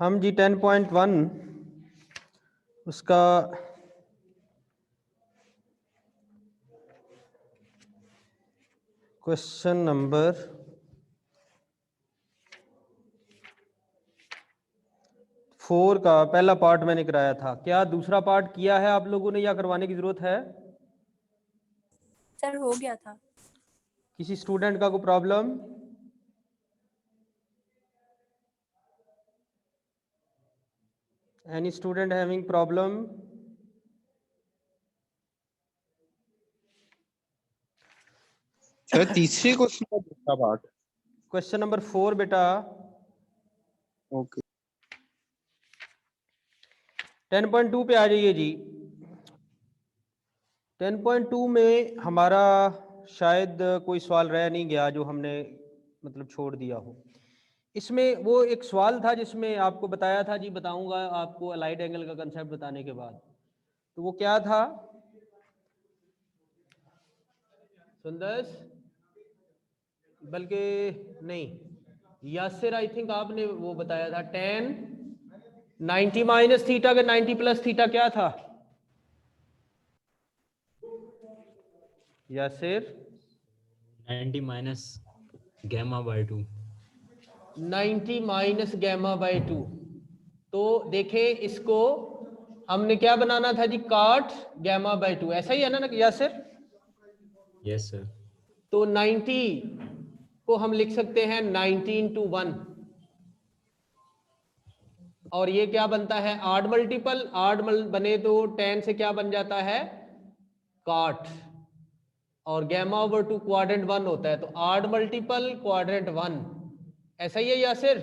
हम जी 10.1 उसका question number 4 का पहला पार्ट मैंने कराया था। क्या दूसरा पार्ट किया है आप लोगों ने या करवाने की जरूरत है? सर हो गया था। किसी स्टूडेंट का कोई problem? Any student having problem? Sir तीसरे क्वेश्चन का दूसरा पार्ट। क्वेश्चन नंबर 4 बेटा। ओके 10.2 पे आ जाइए जी। 10.2 में हमारा शायद कोई सवाल रह नहीं गया जो हमने मतलब छोड़ दिया हो। इसमें वो एक सवाल था जिसमें आपको बताया था जी, बताऊंगा आपको अलाइड एंगल का कंसेप्ट बताने के बाद। तो वो क्या था सुंदर? बल्कि नहीं, यासिर आई थिंक आपने वो बताया था 10 90 माइनस थीटा का 90 प्लस थीटा क्या था Yasir? 90 minus gamma by 2। 90 minus gamma by 2। तो देखें इसको हमने क्या बनाना था जी, काट गैमा बाय 2, ऐसा ही है ना यासिर? Yes sir. तो 90 को हम लिख सकते हैं 19 to 1 और ये क्या बनता है आड मल्टीपल। बने तो 10 से क्या बन जाता है काट, और गैमा ओवर 2 क्वाड्रेंट 1 होता है, तो आड मल्टीपल क्वाड्रेंट 1, ऐसा ही है यासिर?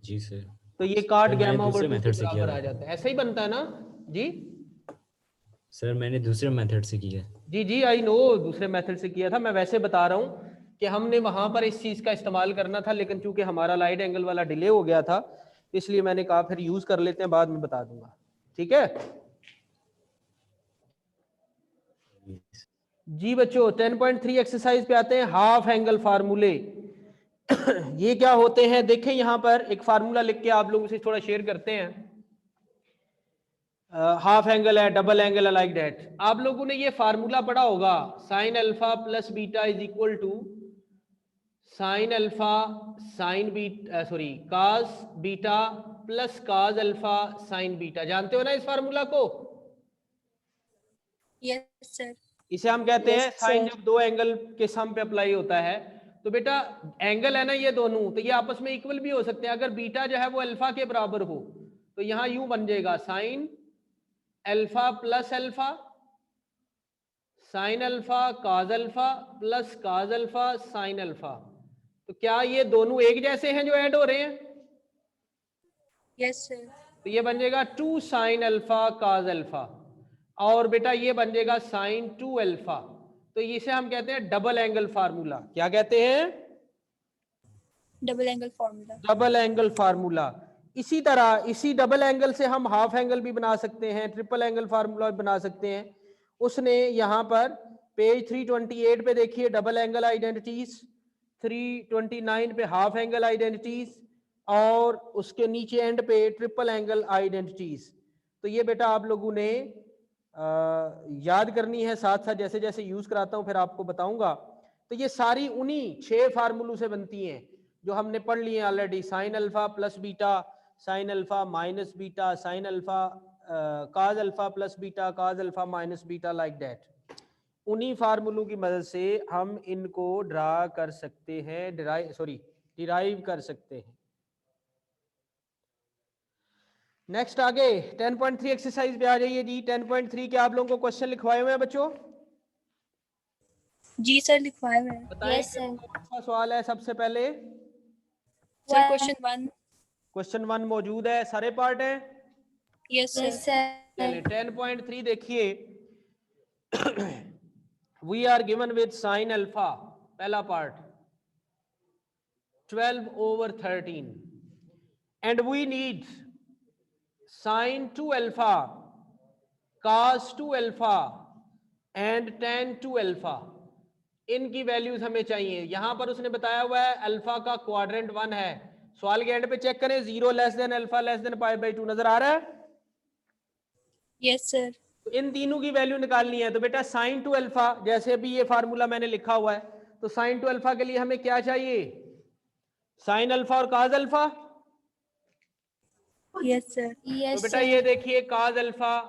जी सर। तो ये काट सर मैंने गैमा ओवर दूसरे 2 के मेथड से किया बराबर आ था। जाता है, ऐसा ही बनता है ना जी? सर मैंने दूसरे मेथड से किया। जी जी आई नो, दूसरे मेथड से किया था। मैं वैसे बता रहा हूं कि हमने वहां पर इस चीज का इस्तेमाल करना था, लेकिन चूंकि हमारा लाइट एंगल वाला डिले हो गया था इसलिए मैंने कहा फिर यूज कर लेते हैं, बाद में बता दूंगा। ठीक है जी बच्चों। 10.3 एक्सरसाइज पे आते हैं, हाफ एंगल फार्मूले। ये क्या होते हैं देखें, यहां पर एक फार्मूला लिख के आप लोगों से थोड़ा शेयर करते हैं। हाफ एंगल है, डबल एंगल है, लाइक दैट। आप लोगों ने ये फार्मूला पढ़ा होगा, sine alpha plus beta is equal to sine alpha sine beta sorry cos beta plus cos alpha sine beta. जानते हो ना इस फार्मूला को? Yes sir. इसे हम कहते हैं Yes, साइन sir. जब दो एंगल के सम पे अप्लाई होता है। तो बेटा एंगल है ना ये दोनों, तो ये आपस में इक्वल भी हो सकते हैं। अगर बीटा जो है वो अल्फा के बराबर हो तो यहां यूं बन जाएगा sign alpha plus alpha sign alpha cos alpha plus काज अल्फा साइन अल्फा। तो क्या ये दोनों एक जैसे हैं जो ऐड हो रहे हैं? Yes sir. तो ये बन जाएगा 2 साइन अल्फा काज अल्फा, और बेटा ये बन जाएगा साइन 2 अल्फा। तो इसे हम कहते हैं डबल एंगल फार्मूला। क्या कहते हैं? Double angle formula. Double angle formula. इसी तरह इसी डबल एंगल से हम हाफ एंगल भी बना सकते हैं, ट्रिपल एंगल फार्मूला भी बना सकते हैं। उसने यहां पर पेज 328 पे देखिए डबल एंगल आइडेंटिटीज, 329 पे हाफ एंगल आइडेंटिटीज, और उसके नीचे एंड पे ट्रिपल एंगल आइडेंटिटीज। तो ये बेटा आप लोगों ने याद करनी है, साथ साथ जैसे जैसे यूज कराता हूं फिर आपको बताऊंगा। तो ये सारी उन्हीं 6 फार्मूलों से बनती हैं जो हमने पढ़ लिए already. Sign alpha plus beta, sine alpha minus beta, sign alpha cos alpha plus beta, cause alpha minus beta, like that. उन्हीं फार्मूलों की मदद से हम इनको ड्रा कर सकते हैं, डिराइव कर सकते हैं। नेक्स्ट आगे 10.3 एक्सरसाइज पे आ जाइए जी। 10.3 के आप लोगों को क्वेश्चन लिखवाए हुए हैं बच्चों? जी सर लिखवाए हुए हैं। बताएं कौन सा सवाल है सबसे पहले? Sir question 1। क्वेश्चन 1 मौजूद है, सारे पार्ट हैं। Yes sir. चलिए 10.3 देखिए। We are given with sine alpha, पहला part 12/13, and we need sine 2 alpha, cos 2 alpha and tan 2 alpha. इनकी वैल्यूज हमें चाहिए। यहां पर उसने बताया हुआ है अल्फा का क्वाड्रेंट 1 है, सवाल के एंड पे चेक करें, 0 less than alpha less than pi by 2 नजर आ रहा है? Yes, sir. तो इन तीनों की वैल्यू निकालनी है। तो बेटा साइन टू अल्फा, जैसे अभी ये फार्मूला मैंने लिखा हुआ है, तो साइन टू अल्फा के लिए हमें क्या चाहिए? साइन अल्फा और काज अल्फा। Yes, sir. तो बेटा ये देखिए काज अल्फा,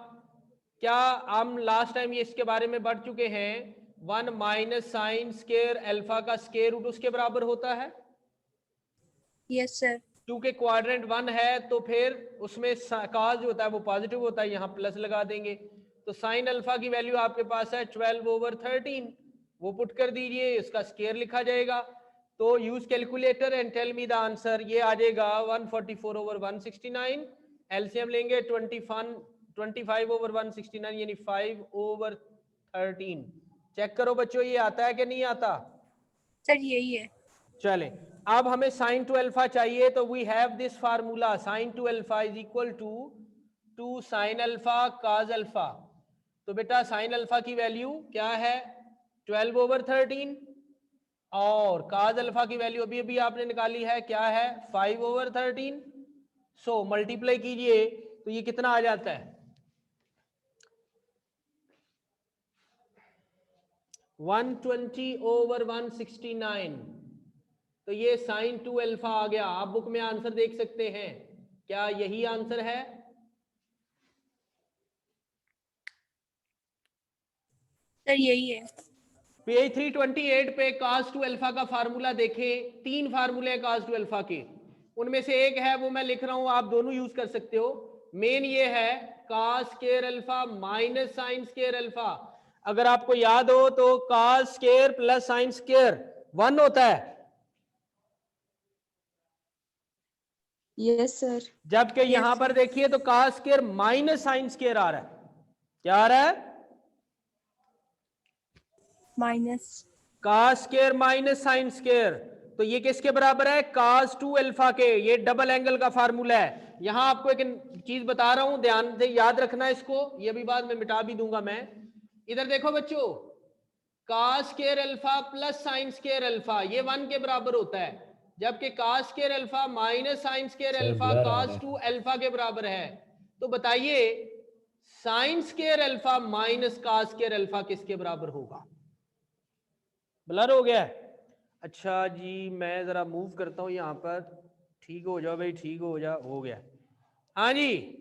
क्या हम लास्ट टाइम ये इसके बारे में बढ़ चुके हैं, 1 माइनस साइन स्केयर अल्फा का स्केयर रूट उसके बराबर होता है। Yes, sir. क्योंकि क्वाड्रेंट 1 है तो फिर उसमें काज जो होता है वो पॉजिटिव होता है, यहाँ प्लस लगा देंगे। तो साइन अल्फा की वैल्यू आपके पास है 12/13, वो पुट कर दीजिए, इसका स्केयर लिखा जाएगा। तो use calculator and tell me the answer, ये आ जाएगा 144/169। एलसीएम लेंगे 25/169 यानी 5/13। चेक करो बच्चों ये आता है कि नहीं आता? Sir, यही है। चले, अब हमें साइन टू अल्फा चाहिए, तो we have this formula, sine two alpha is equal to 2 sine alpha cos alpha. तो बेटा साइन अल्फा की वैल्यू क्या है? 12/13, और काज अल्फा की वैल्यू अभी अभी आपने निकाली है, क्या है? 5/13। सो मल्टीप्लाई कीजिए तो ये कितना आ जाता है? 120/169। तो ये साइन टू अल्फा आ गया। आप बुक में आंसर देख सकते हैं, क्या यही आंसर है? सर यही है। पेज 328 पे cos टू अल्फा का फार्मूला देखें, 3 फार्मूले हैं cos टू अल्फा के, उनमें से एक है वो मैं लिख रहा हूं, आप दोनों यूज कर सकते हो। मेन ये है cos square alpha minus sine square alpha. अगर आपको याद हो तो cos square plus sine square 1 होता है, यस सर। जबकि यहां पर देखिए तो cos square minus sine square आ रहा है। क्या आ रहा है? Minus cos square minus sine square. तो ये किसके बराबर है? cos टू अल्फा के। ये डबल एंगल का फार्मूला है। यहां आपको एक चीज बता रहा हूं, ध्यान से याद रखना इसको, ये भी बाद में मिटा भी दूंगा मैं। इधर देखो बच्चों, cos square alpha plus sign square alpha ये 1 के बराबर होता है, जबकि cos square alpha minus sine square sir, alpha blur आ रहा cos है। टू अल्फा के बराबर है। तो बताइए sine square alpha minus cos square alpha किसके बराबर होगा? ब्लर हो गया है? अच्छा जी, मैं जरा मूव करता हूं यहां पर, ठीक हो जाओ भाई, ठीक हो जा, हो गया। हाँ जी,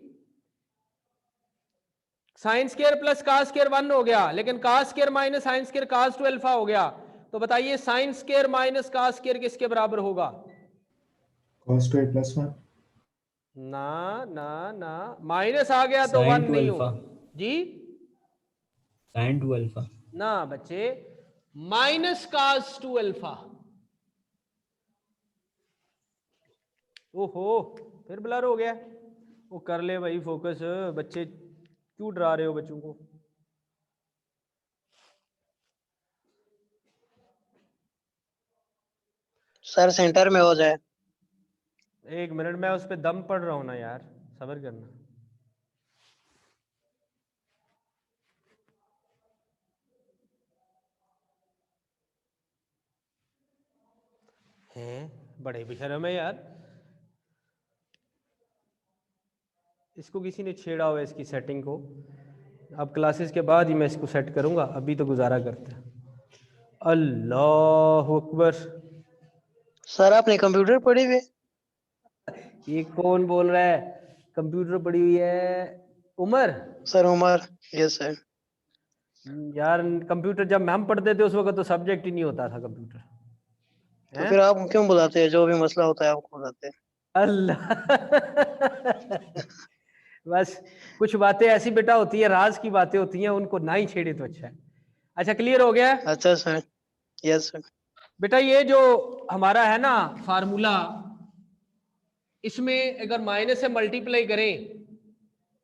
sine square plus cos square 1 हो गया, लेकिन cos square minus sine square cos two alpha हो गया। तो बताइए sine square minus cos square किसके बराबर होगा? cos स्क्वायर प्लस 1 ना ना ना, माइनस आ गया तो 1 साइन टू नहीं अल्फा, होगा जी। Sign two alpha. ना बच्चे, माइनस cos टू अल्फा। ओहो, फिर ब्लर हो गया। वो कर ले भाई फोकस, बच्चे क्यों डरा रहे हो बच्चों को? सर सेंटर में हो जाए। एक मिनट, मैं उस पर दम पढ़ रहा हूं ना यार, सब्र करना। हैं बड़े बेशर्म है यार, इसको किसी ने छेड़ा हुआ है इसकी सेटिंग को। अब क्लासेस के बाद ही मैं इसको सेट करूंगा, अभी तो गुजारा करते हैं। अल्लाह अकबर। सर आपने कंप्यूटर पढ़े हुए? ये कौन बोल रहा है कंप्यूटर पड़ी हुई है? Umar sir Umar. Yes sir. यार, कंप्यूटर जब हम पढ़ते थे उस वक्त तो सब्जेक्ट ही नहीं होता था कंप्यूटर। तो फिर आप क्यों बुलाते हैं? जो भी मसला होता है आपको बुलाते हैं। अल्लाह बस कुछ बातें ऐसी बेटा होती है, राज की बातें होती हैं, उनको ना ही छेड़े तो अच्छा है। अच्छा क्लियर हो गया? अच्छा सर। Yes sir. बेटा ये जो हमारा है ना फार्मूला, इसमें अगर माइनस से मल्टीप्लाई करें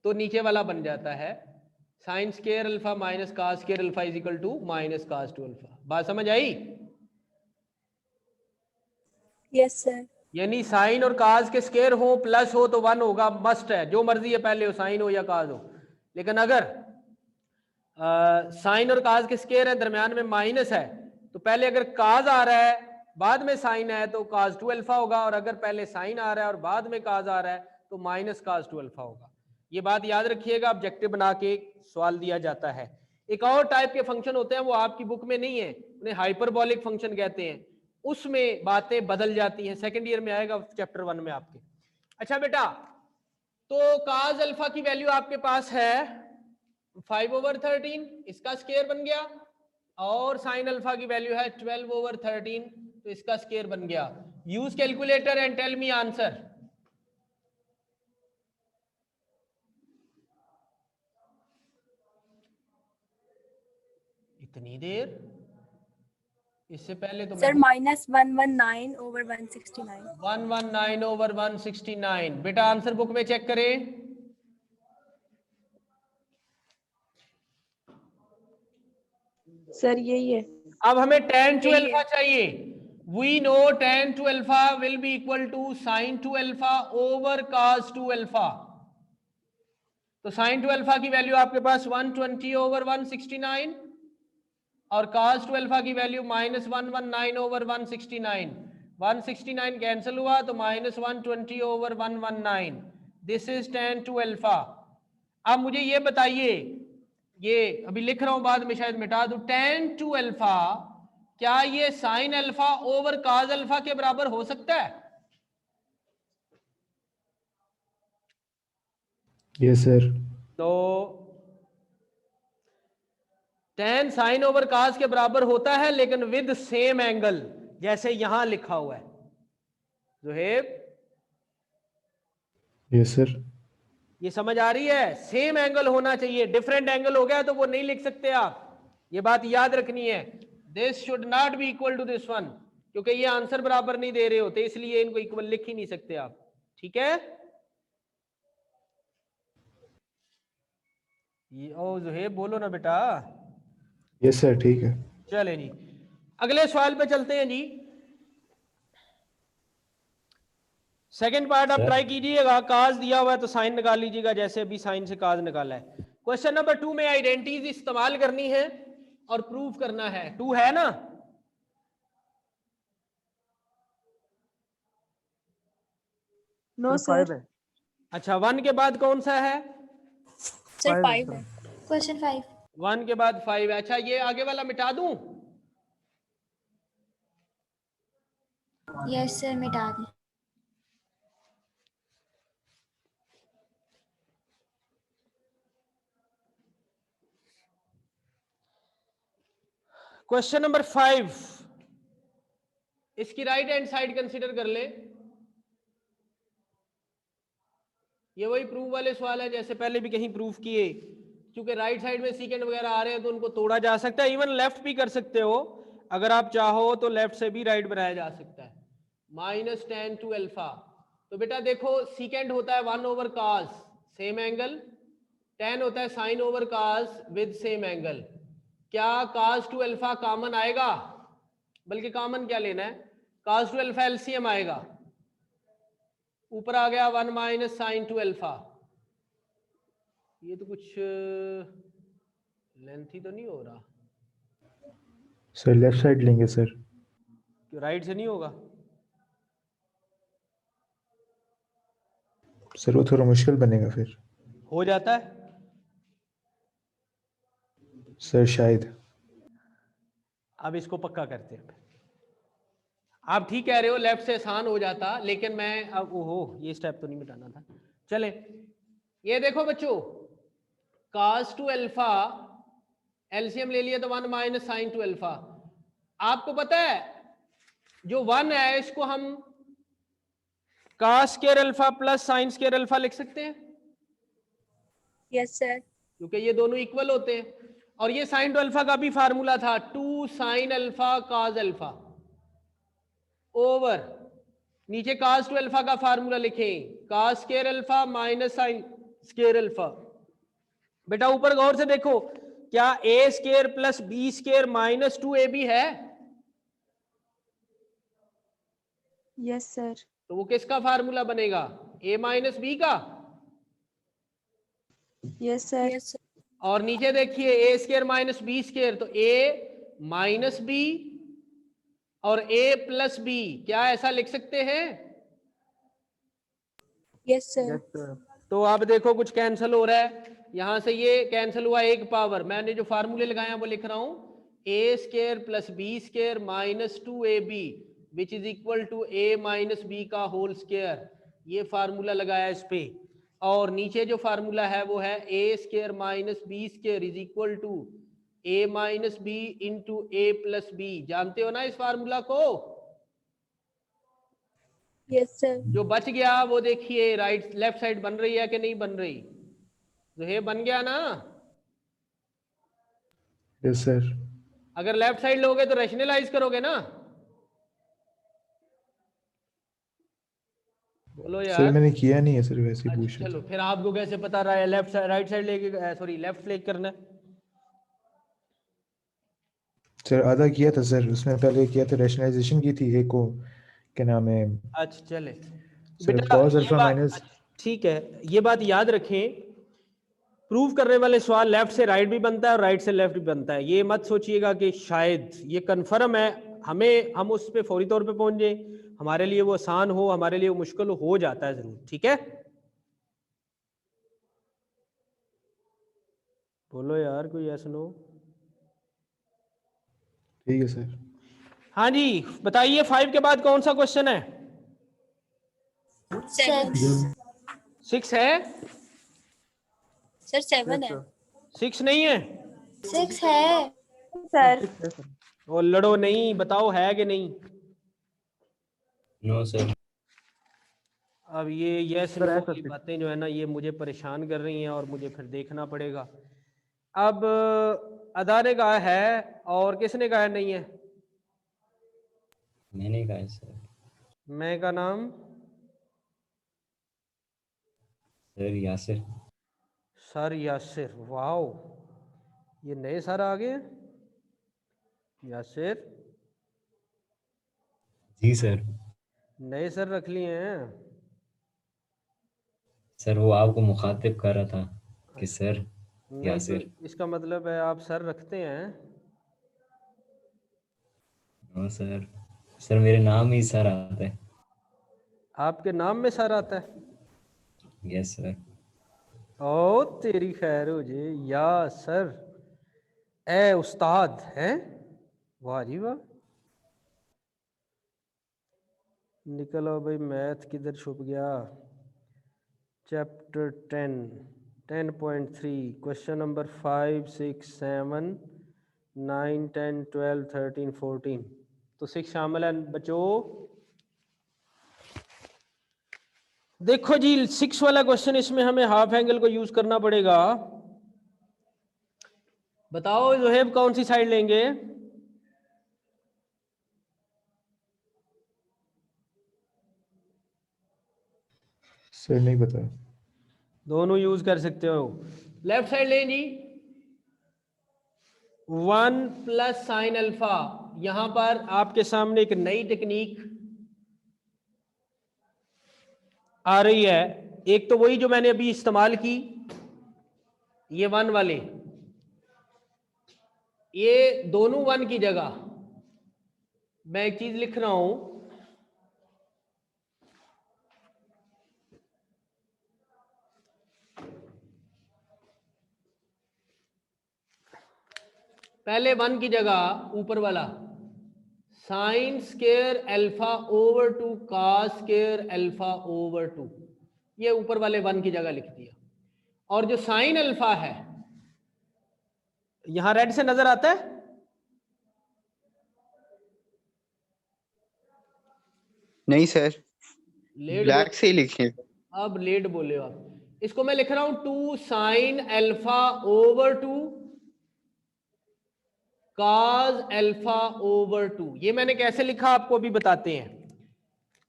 तो नीचे वाला बन जाता है sine square alpha minus cos square alpha is equal to minus cos two alpha. बात समझ आई? Yes sir. यानी साइन और cos के स्केयर हो प्लस हो तो 1 होगा, मस्ट है, जो मर्जी है पहले हो, साइन हो या cos हो। लेकिन अगर साइन और cos के स्केयर है, दरम्यान में माइनस है, तो पहले अगर cos आ रहा है बाद में साइन है तो cos 2 अल्फा होगा, और अगर पहले साइन आ रहा है और बाद में cos आ रहा है तो माइनस cos 2 अल्फा होगा। ये बात याद रखिएगा, ऑब्जेक्टिव बना के सवाल दिया जाता है। एक और टाइप के फंक्शन होते हैं, वो आपकी बुक में नहीं है, उन्हें हाइपरबोलिक फंक्शन कहते हैं, उसमें बातें बदल जाती हैं, सेकंड ईयर में आएगा चैप्टर 1 में आपके। अच्छा बेटा, तो cos अल्फा की वैल्यू आपके पास है 5/13, इसका स्क्वायर बन गया, और sin अल्फा की वैल्यू है 12/13, तो इसका स्क्वायर बन गया। Use calculator and tell me answer. इतनी देर, इससे पहले तो सर मैं -119/169। 119/169। बेटा आंसर बुक में चेक करें। सर यही है। अब हमें tan to यही अल्फा है। चाहिए। We know tan to alpha will be equal to sin to alpha over cos to alpha. तो sin to अल्फा की वैल्यू आपके पास 120/169 और cos to अल्फा की वैल्यू -119/169। 169 कैंसिल हुआ तो -120/119। This is tan to alpha. अब मुझे ये बताइए, ये अभी लिख रहा हूं, बाद में शायद मिटा दूं, tan to अल्फा क्या ये sin alpha over cos alpha के बराबर हो सकता है? Yes sir. तो tan sin ओवर cos के बराबर होता है, लेकिन विद सेम एंगल, जैसे यहां लिखा हुआ है। Zoheb, yes sir. ये समझ आ रही है? सेम एंगल होना चाहिए, डिफरेंट एंगल हो गया तो वो नहीं लिख सकते आप, ये बात याद रखनी है। This should not be equal to this one, क्योंकि ये आंसर बराबर नहीं दे रहे होते, इसलिए इनको इक्वल लिख ही नहीं सकते आप। ठीक है, ये ओ जोहेब बोलो ना बेटा। यस सर ठीक है। चले जी, अगले सवाल पे चलते हैं जी। सेकंड पार्ट आप सर। ट्राई कीजिएगा, काज दिया हुआ है तो साइन निकाल लीजिएगा, जैसे अभी साइन से काज निकाला है। क्वेश्चन नंबर 2 में आइडेंटिटीज इस्तेमाल करनी है और प्रूव करना है। 2 है ना? No sir. अच्छा, 1 के बाद कौन सा है? सर 5 है। क्वेश्चन 5। 1 के बाद 5 है। अच्छा, ये आगे वाला मिटा दूं? यस सर, मिटा दें। क्वेश्चन नंबर 5, इसकी राइट हैंड साइड कंसीडर कर ले। ये वही प्रूव वाले सवाल है जैसे पहले भी कहीं प्रूव किए, क्योंकि राइट साइड में सीकेंड वगैरह आ रहे हैं तो उनको तोड़ा जा सकता है, इवन लेफ्ट भी कर सकते हो, अगर आप चाहो तो लेफ्ट से भी राइट बनाया जा सकता है। -tan to अल्फा, तो बेटा देखो, सीकेंड होता है 1/cos सेम एंगल, tan होता है sin over cos with same angle. क्या cos to अल्फा कॉमन आएगा? बल्कि कॉमन क्या लेना है, cos to अल्फा एलसीएम आएगा, ऊपर आ गया 1 - sin to अल्फा। ये तो कुछ लेंथी तो नहीं हो रहा, सर लेफ्ट साइड लेंगे सर। क्यों राइट से नहीं होगा? सर वो थोड़ा मुश्किल बनेगा फिर। हो जाता है सर शायद। अब इसको पक्का करते हैं। आप ठीक कह रहे हो, लेफ्ट से आसान हो जाता, लेकिन मैं अब ओहो ये स्टेप तो नहीं मिटाना था। चले, ये देखो बच्चों, cos to अल्फा एलसीएम ले लिया तो 1 - sin to अल्फा। आपको पता है जो 1 है इसको हम cos square alpha plus sin square alpha लिख सकते हैं, यस सर। क्योंकि ये दोनों इक्वल होते हैं। और ये sin to अल्फा का भी फार्मूला था 2 sin alpha cos alpha over, नीचे cos to अल्फा का फार्मूला लिखें, cos square alpha minus sin square alpha. बेटा ऊपर गौर से देखो, क्या a square plus b square -2ab है? Yes sir. तो वो किसका फार्मूला बनेगा, a - b का? Yes sir. Yes sir. और नीचे देखिए a square minus b square, तो a - b और a प्लस बी, क्या ऐसा लिख सकते हैं? Yes, sir. Yes sir. तो अब देखो कुछ कैंसिल हो रहा है, यहां से ये कैंसिल हुआ, एक पावर, मैंने जो फार्मूले लगाए हैं वो लिख रहा हूं, a square plus B square minus 2ab which is equal to a minus B का होल स्केयर, ये फार्मूला लगाया इस पे। और नीचे जो फार्मूला है वो है a square minus B square is equal to a minus B into a plus B, जानते हो ना इस फार्मूला को? Yes, sir. जो बच गया वो देखिए राइट लेफ्ट साइड बन रही है कि नहीं बन रही? जो है बन गया ना? Yes sir. अगर लेफ्ट साइड लोगे तो रैशनलाइज करोगे ना? बोलो सर यार। मैंने किया नहीं है सर, वैसे ही पूछ अच्छा रहे चलो, थे। फिर आपको कैसे पता रहा है लेफ्ट साइड राइट साइड लेके, सॉरी लेफ्ट लेके करना है? सर आधा किया था सर, उसमें पहले किया था रैशनलाइजेशन की थी, एक को क्या नाम है अच्छा चले सर, बेटा, cos ये अल्फा बात माइनस। ठीक है, ये बात याद रखें, प्रूव करने वाले सवाल लेफ्ट से राइट भी बनता है और राइट से लेफ्ट भी बनता है। ये मत सोचिएगा कि शायद ये कंफर्म है, हम उस पे फौरी तौर पे पहुंच जाए, हमारे लिए वो आसान हो, हमारे लिए वो मुश्किल हो जाता है जरूर। ठीक है, बोलो यार कोई ऐसा नो। ठीक है सर। हाँ जी बताइए, 5 के बाद कौन सा क्वेश्चन है? 7. 6 है? Sir, 7 है. 6 नहीं है? 6 है. Sir. वो लड़ो नहीं, बताओ है कि नहीं? No sir. अब ये यस सर, नो है वाली सर। बातें जो है ना, ये मुझे परेशान कर रही हैं और मुझे फिर देखना पड़ेगा। अब अदा ने कहा है और किसने कहा नहीं है? मैंने कहा है सर। मैं का नाम sir Yasir. Sir Yasir, wow, ये नए सर आ गए हैं। यासिर जी सर। नए सर रख लिए हैं। सर वो आपको मुखातिब कर रहा था कि सर नहीं तो यासिर। इसका मतलब है आप सर रखते हैं? No sir. सर मेरे नाम ही सर आता है। आपके नाम में सर आता है? Yes sir. ओ तेरी खैर हो जे या सर, ए उस्ताद हैं, वाह जी वाह। निकलो भाई, मैथ किधर छुप गया? चैप्टर 10.3 क्वेश्चन नंबर 5 6 7 9 10 12 13 14, तो 6 शामिल है बच्चों। देखो जी 6 वाला क्वेश्चन, इसमें हमें हाफ एंगल को यूज करना पड़ेगा। बताओ जोहेब कौन सी साइड लेंगे? सर नहीं पता। दोनों यूज कर सकते हो। लेफ्ट साइड लें जी, 1 प्लस साइन अल्फा। यहां पर आपके सामने एक नई टेक्निक आ रही है, एक तो वही जो मैंने अभी इस्तेमाल की, ये 1 वाले, ये दोनों 1 की जगह मैं एक चीज लिख रहा हूं, पहले 1 की जगह ऊपर वाला sign square alpha over 2 cos square alpha over 2, ये ऊपर वाले 1 की जगह लिख दिया। और जो साइन अल्फा है, यहां रेड से नजर आता है, नहीं सर, लेट ब्लैक से ही लिखे। अब लेट बोले हो आप, इसको मैं लिख रहा हूं 2 sine alpha over 2 cos alpha over 2। ये मैंने कैसे लिखा आपको अभी बताते हैं।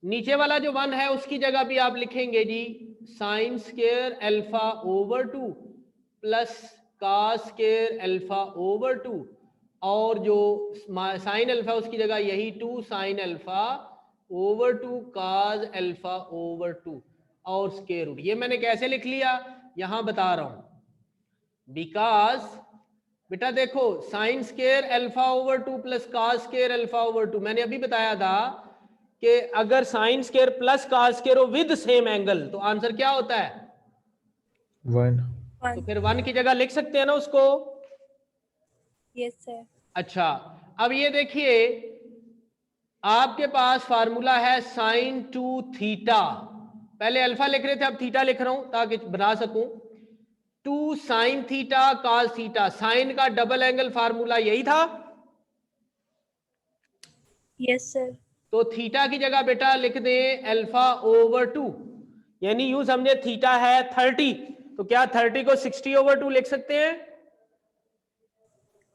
नीचे वाला जो 1 है उसकी जगह भी आप लिखेंगे जी sine square alpha over 2 plus cos square alpha over 2, और जो साइन अल्फा उसकी जगह यही 2 sine alpha over 2 cos alpha over 2 और स्केयर रूट। ये मैंने कैसे लिख लिया यहां बता रहा हूं, बिकॉज बेटा देखो sign square alpha over 2 plus cos square alpha over 2, मैंने अभी बताया था कि अगर sign square plus cos square हो विद सेम एंगल तो आंसर क्या होता है? 1। तो 1 फिर 1 की जगह लिख सकते हैं ना उसको। yes sir अच्छा, अब ये देखिए आपके पास फार्मूला है साइन 2 थीटा, पहले अल्फा लिख रहे थे अब थीटा लिख रहा हूं ताकि बना सकूं। 2 sine theta cos theta, sine का डबल एंगल फार्मूला यही था, yes sir तो थीटा की जगह बेटा लिख दें अल्फा ओवर 2, यानी यूं समझे थीटा है 30, तो क्या 30 को 60 ओवर 2 लिख सकते हैं?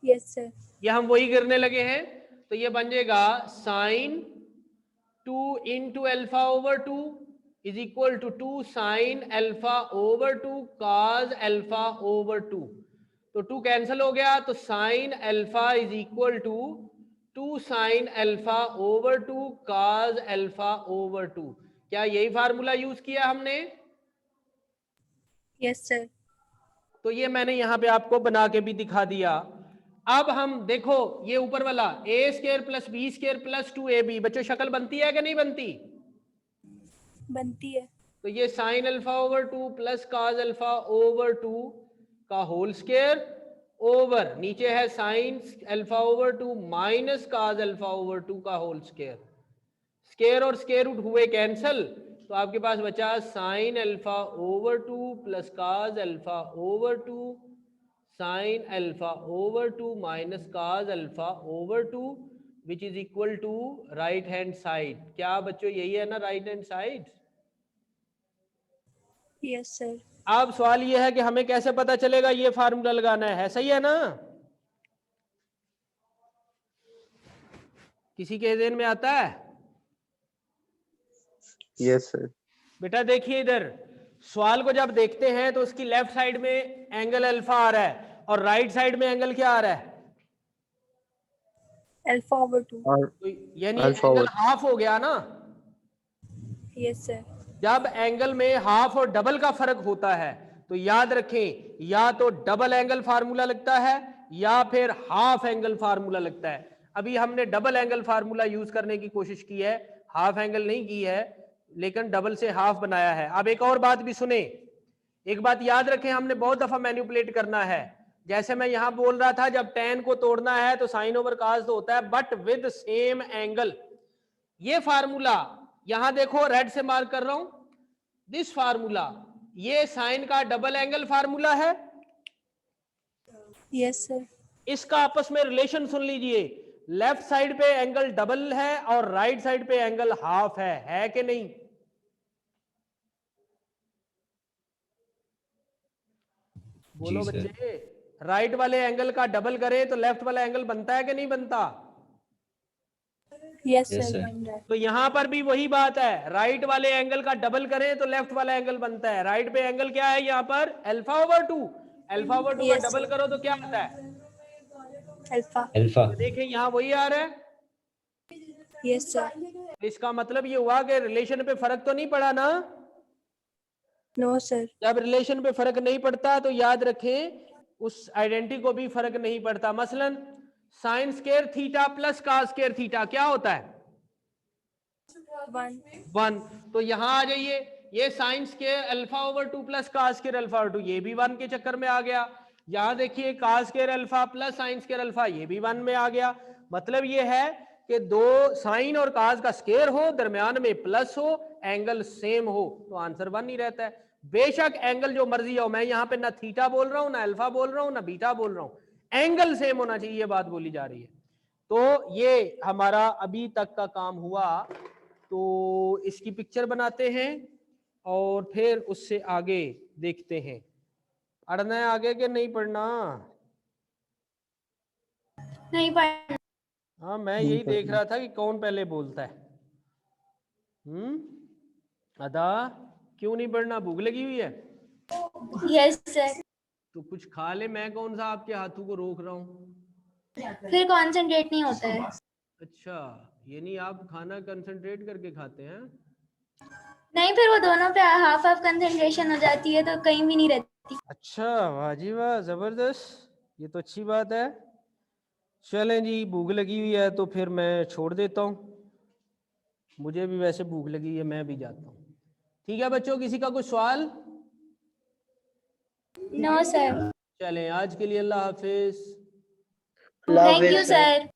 yes sir ये हम वही करने लगे हैं, तो ये बन जाएगा sine 2 into alpha over 2 is equal to 2 sine alpha over 2 cos alpha over 2, तो 2 कैंसिल हो गया, तो sine alpha is equal to 2 sine alpha over 2 cos alpha over 2। क्या यही फार्मूला यूज किया हमने? yes sir तो ये मैंने यहां पे आपको बना के भी दिखा दिया। अब हम देखो ये ऊपर वाला A square plus B square plus 2ab, बच्चों शक्ल बनती है कि नहीं बनती? बनती है तो ये sine alpha over 2 plus cos alpha over 2 का होल स्केयर ओवर नीचे है sine alpha over 2 minus cos alpha over 2 का होल स्केयर, स्केयर और स्केयर रूट हुए कैंसल, तो आपके पास बचा sine alpha over 2 plus cos alpha over 2 sine alpha over 2 minus cos alpha over 2 which is equal to right hand side. क्या बच्चों यही है ना right hand side? yes sir अब सवाल यह है कि हमें कैसे पता चलेगा ये फार्मूला लगाना है, सही है ना? किसी के ज़हन में आता है? Yes sir. बेटा देखिए इधर सवाल को जब देखते हैं तो उसकी लेफ्ट साइड में एंगल अल्फा आ रहा है और राइट साइड में एंगल क्या आ रहा है? alpha over 2 और तो यानी अल्फा एंगल ओवर हाफ हो गया ना। yes sir जब एंगल में हाफ और डबल का फर्क होता है तो याद रखें या तो डबल एंगल फार्मूला लगता है या फिर हाफ एंगल फार्मूला लगता है। अभी हमने डबल एंगल फार्मूला यूज करने की कोशिश की है, हाफ एंगल नहीं की है, लेकिन डबल से हाफ बनाया है। अब एक और बात भी सुने, एक बात याद रखें, हमने बहुत दफा मैनिपुलेट करना है। जैसे मैं यहां बोल रहा था जब tan को तोड़ना है तो साइन ओवर cos तो होता है बट विद सेम एंगल। ये फार्मूला यहां देखो रेड से मार्क कर रहा हूं, दिस फार्मूला ये साइन का डबल एंगल फार्मूला है। yes sir इसका आपस में रिलेशन सुन लीजिए, लेफ्ट साइड पे एंगल डबल है और राइट साइड पे एंगल हाफ है कि नहीं? बोलो जी सर। बच्चे, राइट वाले एंगल का डबल करें तो लेफ्ट वाला एंगल बनता है कि नहीं बनता? yes Yes, sir sir. बन रहा है तो यहां पर भी वही बात है, राइट वाले एंगल का डबल करें तो लेफ्ट वाला एंगल बनता है। राइट पे एंगल क्या है यहाँ पर? अल्फा ओवर 2, अल्फा ओवर 2 का Yes, डबल sir. करो तो क्या आता है? alpha alpha. तो देखें यहाँ वही आ रहा है, yes sir तो इसका मतलब ये हुआ कि रिलेशन पे फर्क तो नहीं पड़ा ना। no sir जब रिलेशन पे फर्क नहीं पड़ता तो याद रखें उस आइडेंटिटी को भी फर्क नहीं पड़ता। मसलन sine square theta plus cos square theta क्या होता है? 1 1। तो यहां आ जाइए, ये sign square alpha over 2 plus cos square alpha over 2 ये भी 1 के चक्कर में आ गया। यहां देखिए cos square alpha plus sign square alpha ये भी 1 में आ गया। मतलब ये है कि दो साइन और कॉस का स्केयर हो, दरमियान में प्लस हो, एंगल सेम हो तो आंसर 1 ही रहता है। बेशक एंगल जो मर्जी हो, मैं यहाँ पे ना थीटा बोल रहा हूं ना अल्फा बोल रहा हूं ना बीटा बोल रहा हूं, एंगल सेम होना चाहिए, ये बात बोली जा रही है। तो ये हमारा अभी तक का काम हुआ, तो इसकी पिक्चर बनाते हैं और फिर उससे आगे देखते हैं। पढ़ना है आगे के नहीं पढ़ना? नहीं पढ़ना हाँ मैं यही देख रहा था कि कौन पहले बोलता है। अदा क्यों नहीं पढ़ना? भूख लगी हुई है yes sir तो कुछ खा ले, मैं कौन सा आपके हाथों को रोक रहा हूँ। फिर कंसंट्रेट नहीं होता है अच्छा, ये नहीं आप खाना कंसंट्रेट करके खाते हैं? नहीं फिर वो दोनों पे हाफ हाफ कंसंट्रेशन हो जाती है तो कहीं भी नहीं रहती अच्छा वाह जी वाह, जबरदस्त, ये तो अच्छी बात है। चलें जी, भूख लगी हुई है तो फिर मैं छोड़ देता हूँ, मुझे भी वैसे भूख लगी है, मैं भी जाता हूँ। ठीक है बच्चों, किसी का कोई सवाल? No sir. चलें, आज के लिए अल्लाह हाफिज। अल्लाह थैंक हाफिज यू सर। सर।